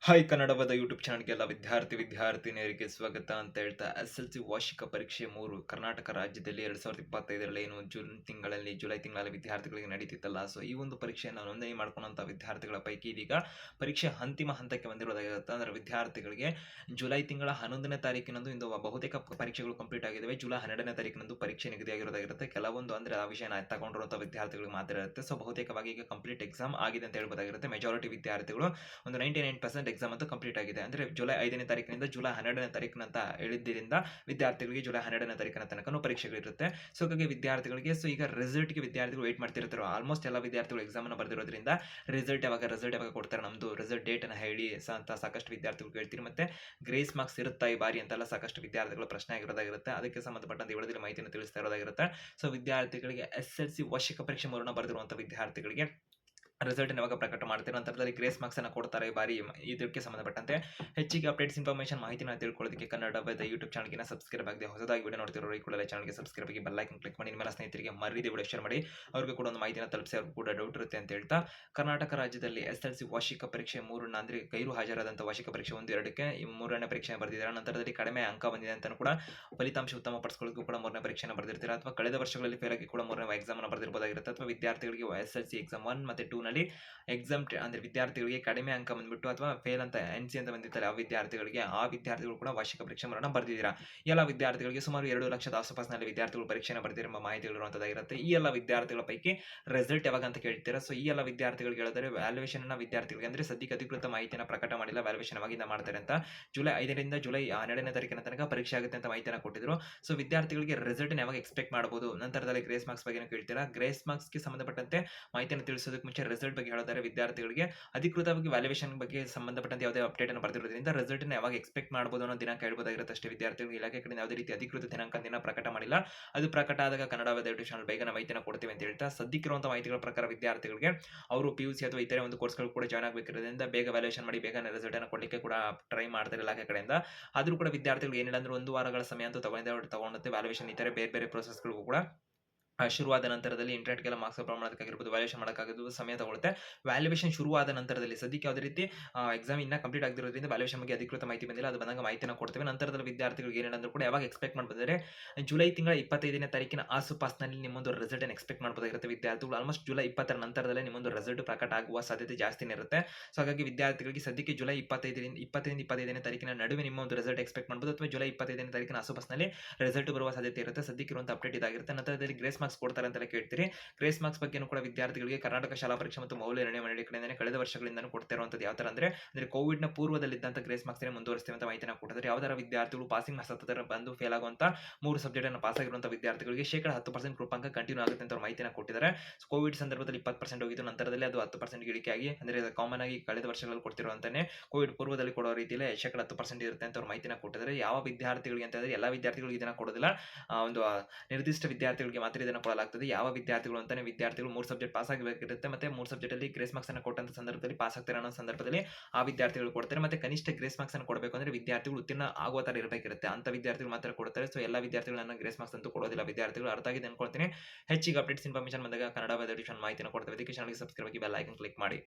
Hi ಕನ್ನಡವಾದ YouTube ಚಾನಲ್ಗೆ ಎಲ್ಲ ವಿದ್ಯಾರ್ಥಿನಿಯರಿಗೆ ಸ್ವಾಗತ ಅಂತ ಹೇಳ್ತಾ SSLC ವಾರ್ಷಿಕ ಪರೀಕ್ಷೆ 3 ಕರ್ನಾಟಕ ರಾಜ್ಯದಲ್ಲಿ 2025ರಲ್ಲಿ ಏನು ಜುಲೈ ತಿಂಗಳಲ್ಲಿ ವಿದ್ಯಾರ್ಥಿಗಳಿಗೆ ನಡೀತಿತ್ತಲ್ಲ. ಸೊ ಈ ಒಂದು ಪರೀಕ್ಷೆಯನ್ನು ನೋಂದಣಿ ಮಾಡ್ಕೊಂಡಂಥ ವಿದ್ಯಾರ್ಥಿಗಳ ಪೈಕಿ ಇದೀಗ ಪರೀಕ್ಷೆ ಅಂತಿಮ ಹಂತಕ್ಕೆ ಬಂದಿರೋದಾಗಿರುತ್ತೆ. ಅಂದರೆ ವಿದ್ಯಾರ್ಥಿಗಳಿಗೆ ಜುಲೈ ತಿಂಗಳ 11ನೇ ತಾರೀಕಿನಂದು ಇಂದು ಬಹುತೇಕ ಪರೀಕ್ಷೆಗಳು ಕಂಪ್ಲೀಟ್ ಆಗಿದ್ದಾವೆ. ಜುಲೈ 12ನೇ ತಾರೀಕಿನಂದು ಪರೀಕ್ಷೆ ನಿಗದಿಯಾಗಿರೋದಾಗಿರುತ್ತೆ. ಕೆಲವೊಂದು ಅಂದರೆ ಆ ವಿಷಯನ ತಗೊಂಡಿರುವಂಥ ವಿದ್ಯಾರ್ಥಿಗಳಿಗೆ ಮಾತ್ರ ಇರುತ್ತೆ. ಸೊ ಬಹುತೇಕವಾಗಿ ಈಗ ಕಂಪ್ಲೀಟ್ ಎಕ್ಸಾಮ್ ಆಗಿದೆ ಅಂತ ಹೇಳ್ಬೋದಾಗಿರುತ್ತೆ. ಮೆಜಾರಿಟಿ ವಿದ್ಯಾರ್ಥಿಗಳು ಒಂದು 99% ಎಕ್ಸಾಮ್ ಅಂತೂ ಕಂಪ್ಲೀಟ್ ಆಗಿದೆ. ಅಂದರೆ ಜುಲೈ 5ನೇ ತಾರೀಕಿನಿಂದ ಜುಲೈ 12ನೇ ತಾರೀಕಿನಂತ ಹೇಳಿದ್ದರಿಂದ ವಿದ್ಯಾರ್ಥಿಗಳಿಗೆ ಜುಲೈ 12ನೇ ತಾರೀಕಿನ ತನಕನೂ ಪರೀಕ್ಷೆಗಳಿರುತ್ತೆ. ಸೊ ಹಾಗಾಗಿ ವಿದ್ಯಾರ್ಥಿಗಳಿಗೆ ಈಗ ರಿಸಲ್ಟ್ಗೆ ವಿದ್ಯಾರ್ಥಿಗಳು ವೇಟ್ ಮಾಡ್ತಿರ್ತಾರೆ. ಆಲ್ಮೋಸ್ಟ್ ಎಲ್ಲ ವಿದ್ಯಾರ್ಥಿಗಳು ಎಕ್ಸಾಮ್ ಅನ್ನು ಬರೆದಿರೋದ್ರಿಂದ ರಿಸಲ್ಟ್ ಯಾವಾಗ ಕೊಡ್ತಾರೆ, ನಮ್ಮದು ರಿಸಲ್ಟ್ ಡೇಟ್ ಅನ್ನು ಹೇಳಿ ಅಂತ ಸಾಕಷ್ಟು ವಿದ್ಯಾರ್ಥಿಗಳು ಕೇಳ್ತೀರಿ. ಮತ್ತೆ ಗ್ರೇಸ್ ಮಾರ್ಕ್ಸ್ ಇರುತ್ತಾ ಈ ಬಾರಿ ಅಂತೆಲ್ಲ ಸಾಕಷ್ಟು ವಿದ್ಯಾರ್ಥಿಗಳ ಪ್ರಶ್ನೆ ಆಗಿರೋದಾಗಿರುತ್ತೆ. ಅದಕ್ಕೆ ಸಂಬಂಧಪಟ್ಟಂತೆ ವಿವರದಲ್ಲಿ ಮಾಹಿತಿಯನ್ನು ತಿಳಿಸ್ತಾ ಇರೋದಾಗಿರುತ್ತೆ. ಸೊ ವಿದ್ಯಾರ್ಥಿಗಳಿಗೆ SSLC ವಾರ್ಷಿಕ ಪರೀಕ್ಷೆ 3 ಬರೆದಿರುವಂಥ ವಿದ್ಯಾರ್ಥಿಗಳಿಗೆ ರಿಸಲ್ಟ್ ಯಾವಾಗ ಪ್ರಕಟ ಮಾಡ್ತಾರೆ, ನಂತರದಲ್ಲಿ ಗ್ರೇಸ್ ಮಾರ್ಕ್ಸ್ ಅನ್ನು ಕೊಡ್ತಾರೆ ಈ ಬಾರಿ. ಇದಕ್ಕೆ ಸಂಬಂಧಪಟ್ಟಂತೆ ಹೆಚ್ಚಿಗೆ ಅಪ್ಡೇಟ್ಸ್ ಇನ್ಫಾರ್ಮೇಷನ್ ಮಾಹಿತಿನ ತಿಳ್ಕೊಳ್ಳೋದಕ್ಕೆ ಕನ್ನಡದ ಯೂಟ್ಯೂಬ್ ಚಾನಲ್ಗೆ ಸಬ್ಸ್ಕ್ರೈಬ್ ಆಗಿದೆ. ಹೊಸದಾಗಿ ವಿಡಿಯೋ ನೋಡ್ತಿರೋ ಈ ಕೂಡಲೇ ಚಾನಲ್ಗೆ ಸಬ್ಸ್ಕ್ರೈಬ್ ಆಗಿ ಬೆಲ್ ಐಕಾನ್ ಕ್ಲಿಕ್ ಮಾಡಿ ನಿಮ್ಮ ಸ್ನೇಹಿತರಿಗೆ ಮರಿದೇ ವಿಡಿಯೋ ಶೇರ್ ಮಾಡಿ, ಅವ್ರಿಗೆ ಕೂಡ ಒಂದು ಮಾಹಿತಿನ ತಲುಪಿಸಿ ಅವ್ರಿಗೆ ಕೂಡ ಡೌಟ್ ಇರುತ್ತೆ ಅಂತ ಹೇಳ್ತಾ, ಕರ್ನಾಟಕ ರಾಜ್ಯದಲ್ಲಿ SSLC ವಾರ್ಷಿಕ ಪರೀಕ್ಷೆ 3 ಅಂದರೆ ಗೈರು ಹಾಜರಾದಂಥ ವಾರ್ಷಿಕ ಪರೀಕ್ಷೆ 1, 2ಕ್ಕೆ ಈ 3ನೇ ಪರೀಕ್ಷೆ ಬರೆದಿದ್ದಾರೆ. ನಂತರದಲ್ಲಿ ಕಡಿಮೆ ಅಂಕ ಬಂದಿದೆ ಅಂತ ಕೂಡ ಫಲಿತಾಂಶ ಉತ್ತಮ ಪಡಿಸ್ಕೊಳ್ಳೋಕ್ಕೂ ಕೂಡ 3ನೇ ಪರೀಕ್ಷೆನ ಬರೆದಿರ್ತಾರೆ. ಅಥವಾ ಕಳೆದ ವರ್ಷಗಳಲ್ಲಿ ಫೇಲ್ ಆಗಿ ಕೂಡ 3ನೇ ಎಕ್ಸಾಮ್ ಅನ್ನು ಬರೆದಿರಬಹುದಾಗಿರುತ್ತೆ. ಅಥವಾ ವಿದ್ಯಾರ್ಥಿಗಳಿಗೆ SSLC ಎಕ್ಸಾಮ್ 1 ಮತ್ತು 2 ನಲ್ಲಿ ಎಕ್ಸಾಮ್ ಅಂದರೆ ವಿದ್ಯಾರ್ಥಿಗಳಿಗೆ ಕಡಿಮೆ ಅಂಕ ಬಂದ್ಬಿಟ್ಟು ಅಥವಾ ಫೇಲ್ ಅಂತ NC ಅಂತ ಬಂದಿರ್ತಾರೆ ಆ ವಿದ್ಯಾರ್ಥಿಗಳು ಕೂಡ ವಾರ್ಷಿಕ ಪರೀಕ್ಷೆ ಬರೆದಿದ್ದೀರಾ. ಈ ಎಲ್ಲ ವಿದ್ಯಾರ್ಥಿಗಳಿಗೆ ಸುಮಾರು 2 ಲಕ್ಷದ ಆಸುಪಾಸಿನಲ್ಲಿ ವಿದ್ಯಾರ್ಥಿಗಳು ಪರೀಕ್ಷೆಯನ್ನು ಬರೆದಿರುವ ಮಾಹಿತಿಗಳಿರುವಂಥದ್ದಾಗಿರುತ್ತೆ. ಈ ಎಲ್ಲ ವಿದ್ಯಾರ್ಥಿಗಳ ಪೈಕಿ ರಿಸಲ್ಟ್ ಯಾವಾಗ ಅಂತ ಕೇಳ್ತೀರಾ. ಸೊ ಈ ಎಲ್ಲ ವಿದ್ಯಾರ್ಥಿಗಳಿಗೆ ಹೇಳಿದರೆ ವ್ಯಾಲ್ಯೂಯೇಷನ್ ವಿದ್ಯಾರ್ಥಿಗಳಿಗೆ ಅಂದರೆ ಸದ್ಯಕ್ಕೆ ಅಧಿಕೃತ ಮಾಹಿತಿಯನ್ನು ಪ್ರಕಟ ಮಾಡಿಲ್ಲ, ವ್ಯಾಲ್ಯೂಯೇಷನ್ ಯಾವಾಗಿಂದ ಮಾಡ್ತಾರೆ ಅಂತ. ಜುಲೈ 5ರಿಂದ ಜುಲೈ 12ನೇ ತಾರೀಕಿನ ತನಕ ಪರೀಕ್ಷೆ ಆಗುತ್ತೆ ಅಂತ ಮಾಹಿತಿಯನ್ನು ಕೊಟ್ಟಿದ್ರು. ಸೊ ವಿದ್ಯಾರ್ಥಿಗಳಿಗೆ ರಿಸಲ್ಟ್ ಯಾವಾಗ ಎಕ್ಸ್ಪೆಕ್ಟ್ ಮಾಡಬಹುದು, ನಂತರದಲ್ಲಿ ಗ್ರೇಸ್ ಮಾರ್ಕ್ಸ್ ಬಗ್ಗೆ ಕೇಳ್ತೀರಾ. ಗ್ರೇಸ್ ಮಾರ್ಕ್ಸ್ಗೆ ಸಂಬಂಧಪಟ್ಟಂತೆ ಮಾಹಿತಿಯನ್ನು ತಿಳಿಸೋದಕ್ಕೆ ಮುಂಚೆ ರಿಸಲ್ಟ್ ಬಗ್ಗೆ ಹೇಳಿದರೆ ವಿದ್ಯಾರ್ಥಿಗಳಿಗೆ ಅಧಿಕೃತವಾಗಿ ವ್ಯಾಲ್ಯೂಯೇಷನ್ ಬಗ್ಗೆ ಸಂಬಂಧಪಟ್ಟಂತೆ ಯಾವುದೇ ಅಪ್ಡೇಟ್ ಅನ್ನು ಬರೆದಿರೋದ್ರಿಂದ ರಿಸಲ್ಟ್ ಯಾವಾಗ ಎಕ್ಸ್ಪೆಕ್ಟ್ ಮಾಡಬಹುದು ಅನ್ನೋ ದಿನಾಂಕ ಹೇಳ್ಬೋದಾಗಿರುತ್ತೆ ಅಷ್ಟೇ. ವಿದ್ಯಾರ್ಥಿಗಳಿಗೆ ಇಲಾಖೆ ಕಡೆ ಯಾವುದೇ ರೀತಿ ಅಧಿಕೃತ ದಿನಾಂಕ ಪ್ರಕಟ ಮಾಡಿಲ್ಲ. ಅದು ಪ್ರಕಟ ಆದಾಗ ಕನ್ನಡ ಯೂಟ್ಯೂಬ್ ಚಾನಲ್ ಬೇಗನೆ ಮಾಹಿತಿಯನ್ನು ಕೊಡ್ತೀವಿ ಅಂತ ಹೇಳ್ತಾ, ಸದ್ಯಕ್ಕಿರುವಂತಹ ಮಾಹಿತಿಗಳ ಪ್ರಕಾರ ವಿದ್ಯಾರ್ಥಿಗಳಿಗೆ ಅವರು PUC ಅಥವಾ ಇತರೆ ಒಂದು ಕೋರ್ಸ್ಗಳು ಕೂಡ ಜಾಯ್ನ್ ಆಗಬೇಕಿರೋದ್ರಿಂದ ಬೇಗ ವ್ಯಾಲ್ಯೂಯೇಷನ್ ಮಾಡಿ ಬೇಗನೆ ರಿಸಲ್ಟ್ ಅನ್ನು ಕೊಡಲಿಕ್ಕೆ ಕೂಡ ಟ್ರೈ ಮಾಡ್ತಾರೆ ಇಲಾಖೆ ಕಡೆಯಿಂದ. ಆದರೂ ಕೂಡ ವಿದ್ಯಾರ್ಥಿಗಳು ಏನಿಲ್ಲ ಅಂದ್ರೆ 1 ವಾರಗಳ ಸಮಯ ಅಂತೂ ತಗೊಂಡುತ್ತೆ ವ್ಯಾಲ್ಯೂಯೇಷನ್ ಇತರೆ ಬೇರೆ ಬೇರೆ ಪ್ರೋಸೆಸ್ಗಳಿಗೂ ಕೂಡ ಶುರುವಾದ ನಂತರದಲ್ಲಿ ಇಂಟರ್ನೆಟ್ಗೆಲ್ಲ ಮಾರ್ಕ್ಸ್ ಪ್ರಮಾಣ ಮಾಡೋಕ್ಕಾಗಿರ್ಬೋದು, ವ್ಯಾಲ್ಯೂಯೇಷನ್ ಮಾಡೋಕ್ಕಾಗೋದು ಸಮಯ ತಗೊಳುತ್ತೆ. ವ್ಯಾಲ್ಯೂಯೇಷನ್ ಶುರುವಾದ ನಂತರದಲ್ಲಿ ಸದ್ಯಕ್ಕೆ ಯಾವುದೇ ರೀತಿ ಎಕ್ಸಾಮ್ ಇನ್ನೂ ಕಂಪ್ಲೀಟ್ ಆಗದಿರೋದ್ರಿಂದ ವ್ಯಾಲ್ಯೂಯೇಷನ್ ಬಗ್ಗೆ ಅಧಿಕೃತ ಮಾಹಿತಿ ಬಂದಿಲ್ಲ. ಅದು ಬಂದಾಗ ಮಾಹಿತಿನ ಕೊಡ್ತೇವೆ. ನಂತರದಲ್ಲಿ ವಿದ್ಯಾರ್ಥಿಗಳಿಗೆ ಏನೇನಂದ್ರೂ ಕೂಡ ಯಾವಾಗ ಎಕ್ಸ್ಪೆಕ್ಟ್ ಮಾಡಬಹುದಾದ್ರೆ ಜುಲೈ ತಿಂಗಳ 25ನೇ ತಾರೀಕಿನ ಆಸುಪಾಸಿನಲ್ಲಿ ನಿಮ್ಮೊಂದು ರಿಸಲ್ಟ್ ಅನ್ನು ಎಕ್ಸ್ಪೆಕ್ಟ್ ಮಾಡಬಹುದಾಗಿರುತ್ತೆ ವಿದ್ಯಾರ್ಥಿಗಳು. ಆಲ್ಮೋಸ್ಟ್ ಜುಲೈ 20ರ ನಂತರದಲ್ಲೇ ನಿಮ್ಮೊಂದು ರಿಸಲ್ಟ್ ಪ್ರಕಟ ಆಗುವ ಸಾಧ್ಯತೆ ಜಾಸ್ತಿನೇ ಇರುತ್ತೆ. ಸೊ ಹಾಗಾಗಿ ವಿದ್ಯಾರ್ಥಿಗಳಿಗೆ ಸದ್ಯಕ್ಕೆ ಜುಲೈ 20ರಿಂದ 25ನೇ ತಾರೀಕಿನ ನಡುವೆ ನಿಮ್ಮ ಒಂದು ರಿಸಲ್ಟ್ ಎಕ್ಸ್ಪೆಕ್ಟ್ ಮಾಡಬಹುದು, ಅಥವಾ ಜುಲೈ 25ನೇ ತಾರೀಕಿನ ಆಸುಪಾಸಿನಲ್ಲಿ ರಿಸಲ್ಟ್ ಬರುವ ಸಾಧ್ಯತೆ ಇರುತ್ತೆ. ಸದ್ಯಕ್ಕಿರುವಂಥ ಅಪ್ಡೇಟ್ ಇದಾಗಿರುತ್ತೆ. ನಂತರದಲ್ಲಿ ಗ್ರೇಸ್ ಮಾರ್ಕ್ಸ್ ಕೊಡ್ತಾರೆ ಅಂತ ಕೇಳ್ತೀರಿ. ಗ್ರೇಸ್ ಮಾರ್ಕ್ಸ್ ಬಗ್ಗೆ ಕೂಡ ವಿದ್ಯಾರ್ಥಿಗಳಿಗೆ ಕರ್ನಾಟಕ ಶಾಲಾ ಪರೀಕ್ಷೆ ಮತ್ತು ಮೌಲ್ಯನಿರ್ಣಯ ಮಂಡಳಿ ಕಡೆಯಿಂದ ಕಳೆದ ವರ್ಷಗಳಿಂದ ಕೊಡ್ತಾ ಇರುವಂತದ್ದು ಯಾವ ತರ ಅಂದ್ರೆ ಕೋವಿಡ್ ನ ಪೂರ್ವದಲ್ಲಿದ್ದಂತ ಗ್ರೇಸ್ ಮಾರ್ಕ್ಸ್ ಮುಂದುವರಿಸ್ತೇವೆ ಅಂತ ಮಾಹಿತಿನ ಕೊಟ್ಟಿದ್ದಾರೆ. ಯಾವ್ದಾರ ವಿದ್ಯಾರ್ಥಿಗಳು ಪಾಸಿಂಗ್ ಸತತ ಬಂದು ಫೇಲ್ ಆಗುವಂತ 3 ಸಬ್ಜೆಕ್ಟ್ ಅನ್ನು ಪಾಸ್ ಆಗಿರುವಂತಹ ವಿದ್ಯಾರ್ಥಿಗಳಿಗೆ ಶೇಕಡ 10% ಕೃಪಾಂಕ ಕಂಟಿನ್ಯೂ ಆಗುತ್ತೆ ಅಂತ ಮಾಹಿತಿನ ಕೊಟ್ಟಿದ್ದಾರೆ. ಕೋವಿಡ್ ಸಂದರ್ಭದಲ್ಲಿ 20% ಹೋಗಿದ್ದು, ನಂತರದಲ್ಲಿ ಅದು 10% ಇಳಿಕೆಯಾಗಿ ಅಂದ್ರೆ ಕಾಮನ್ ಆಗಿ ಕಳೆದ ವರ್ಷಗಳಲ್ಲಿ ಕೊಡ್ತಿರುವಂತಾನೆ ಕೋವಿಡ್ ಪೂರ್ವದಲ್ಲಿ ಕೊಡೋ ರೀತಿಯಲ್ಲಿ ಶೇಕಡ 10% ಇರುತ್ತೆ ಅಂತ ಮಾಹಿತಿನ ಕೊಟ್ಟಿದ್ದಾರೆ. ಯಾವ ವಿದ್ಯಾರ್ಥಿಗಳಿಗೆ ಅಂತ ಹೇಳಿದ್ರೆ ಎಲ್ಲಾ ವಿದ್ಯಾರ್ಥಿಗಳಿಗೆ ಇದನ್ನ ಕೊಡೋದಿಲ್ಲ, ಒಂದು ನಿರ್ದಿಷ್ಟ ವಿದ್ಯಾರ್ಥಿಗಳಿಗೆ ಮಾತ್ರ ಇದನ್ನು ಕೊಡಲಾಗ್ತದೆ. ಯಾವ ವಿದ್ಯಾರ್ಥಿಗಳು ಅಂತಾನೆ ವಿದ್ಯಾರ್ಥಿಗಳು 3 ಸಬ್ಜೆಕ್ಟ್ ಪಾಸ್ ಆಗಬೇಕಿರುತ್ತೆ, ಮತ್ತೆ 3 ಸಬ್ಜೆಕ್ಟ್ ಅಲ್ಲಿ ಗ್ರೇಸ್ ಮಾರ್ಕ್ಸ್ ಅನ್ನು ಕೊಟ್ಟಂತ ಸಂದರ್ಭದಲ್ಲಿ ಪಾಸ್ ಆಗ್ತಾರೆ ಅನ್ನೋ ಸಂದರ್ಭದಲ್ಲಿ ಆ ವಿದ್ಯಾರ್ಥಿಗಳು ಕೊಡ್ತಾರೆ. ಮತ್ತೆ ಕನಿಷ್ಠ ಗ್ರೇಸ್ ಮಾರ್ಕ್ಸ್ ಅನ್ನು ಕೊಡಬೇಕು ಅಂದ್ರೆ ವಿದ್ಯಾರ್ಥಿಗಳು ಉತ್ತೀರ್ಣ ಆಗುವ ತರ ಇರಬೇಕಿರುತ್ತೆ, ಅಂತ ವಿದ್ಯಾರ್ಥಿಗಳು ಮಾತ್ರ ಕೊಡ್ತಾರೆ. ಸೊ ಎಲ್ಲ ವಿದ್ಯಾರ್ಥಿಗಳನ್ನ ಗ್ರೇಸ್ ಮಾರ್ಕ್ಸ್ ಅಂತೂ ಕೊಡೋದಿಲ್ಲ. ವಿದ್ಯಾರ್ಥಿಗಳು ಅರ್ಥ ಆಗಿದೆ ಅನ್ಕೊಳ್ತೀನಿ. ಹೆಚ್ಚಿಗೆ ಅಪ್ಡೇಟ್ಸ್ ಇನ್ಫಾರ್ಮೇಷನ್ ಬಂದಾಗ ಕನ್ನಡ ಯೂಟ್ಯೂಬ್ ಚಾನಲ್ ಮಾಹಿತಿನ ಕೊಡ್ತೇವೆ. ಅದಕ್ಕೆ ಚಾನಲ್ಗೆ ಸಬ್ಸ್ಕ್ರೈಬ್ ಆಗಿ ಬೆಲ್ ಐಕಾನ್ ಕ್ಲಿಕ್ ಮಾಡಿ.